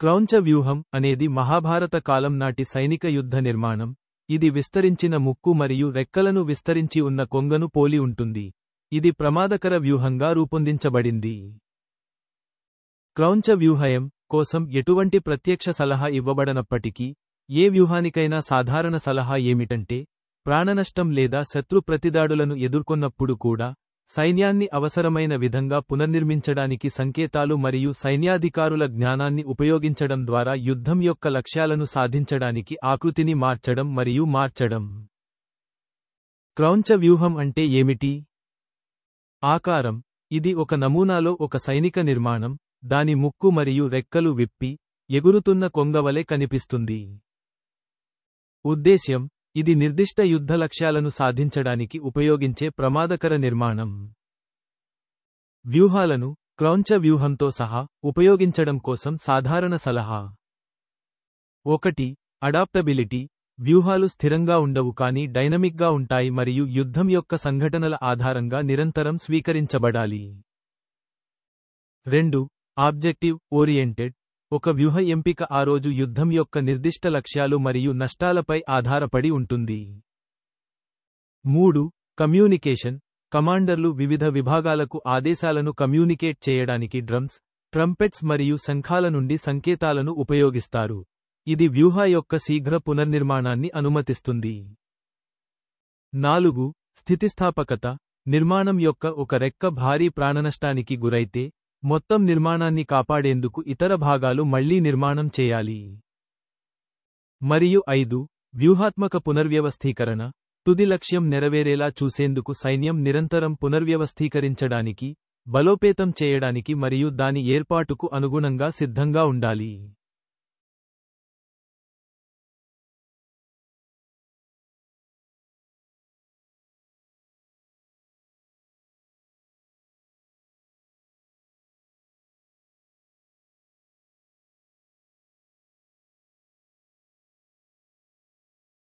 క్రౌంచ వ్యూహం అనేది మహాభారత కాలం నాటి సైనిక యుద్ధ నిర్మాణం. ఇది విస్తరించిన ముక్కు మరియు రెక్కలను విస్తరించి ఉన్న కొంగను పోలి ఉంటుంది. ఇది ప్రమాదకర వ్యూహంగా రూపొందించబడింది. క్రౌంచ వ్యూహయం కోసం ఎటువంటి ప్రత్యక్ష సలహా ఇవ్వబడనప్పటికీ, ఏ వ్యూహానికైనా సాధారణ సలహా ఏమిటంటే, ప్రాణనష్టం లేదా శత్రు ప్రతిదాడులను ఎదుర్కొన్నప్పుడు కూడా, సైన్యాన్ని అవసరమైన విధంగా పునర్నిర్మించడానికి సంకేతాలు మరియు సైన్యాధికారుల జ్ఞానాన్ని ఉపయోగించడం ద్వారా యుద్ధం యొక్క లక్ష్యాలను సాధించడానికి ఆకృతిని మార్చడం మరియు మార్చడం. క్రౌంచ వ్యూహం అంటే ఏమిటి? ఆకారం. ఇది ఒక నమూనాలో ఒక సైనిక నిర్మాణం, దాని ముక్కు మరియు రెక్కలు విప్పి, ఎగురుతున్న కొంగవలె కనిపిస్తుంది. ఉద్దేశ్యం. ఇది నిర్దిష్ట యుద్ధ లక్ష్యాలను సాధించడానికి ఉపయోగించే ప్రమాదకర నిర్మాణం. వ్యూహాలను క్రౌంచ వ్యూహంతో సహా ఉపయోగించడం కోసం సాధారణ సలహా. 1. అడాప్టబిలిటీ. వ్యూహాలు స్థిరంగా ఉండవు కానీ డైనమిక్గా ఉంటాయి మరియు యుద్ధం యొక్క సంఘటనల ఆధారంగా నిరంతరం స్వీకరించబడాలి. 2. Objective oriented. ఒక వ్యూహ ఎంపిక ఆ రోజు యుద్ధం యొక్క నిర్దిష్ట లక్ష్యాలు మరియు నష్టాలపై ఆధారపడి ఉంటుంది. 3. కమ్యూనికేషన్. కమాండర్లు వివిధ విభాగాలకు ఆదేశాలను కమ్యూనికేట్ చేయడానికి డ్రమ్స్, ట్రంపెట్స్ మరియు శంఖాల నుండి సంకేతాలను ఉపయోగిస్తారు. ఇది వ్యూహ యొక్క శీఘ్ర పునర్నిర్మాణాన్ని అనుమతిస్తుంది. 4. స్థితిస్థాపకత. నిర్మాణం యొక్క ఒక రెక్క భారీ ప్రాణనష్టానికి గురైతే, మొత్తం నిర్మాణాన్ని కాపాడేందుకు ఇతర భాగాలు మళ్లీ నిర్మాణం చేయాలి. మరియు 5. వ్యూహాత్మక పునర్వ్యవస్థీకరణ. తుది లక్ష్యం నెరవేరేలా చూసేందుకు సైన్యం నిరంతరం పునర్వ్యవస్థీకరించడానికి, బలోపేతం చేయడానికి మరియు దాని ఏర్పాటుకు అనుగుణంగా సిద్ధంగా ఉండాలి.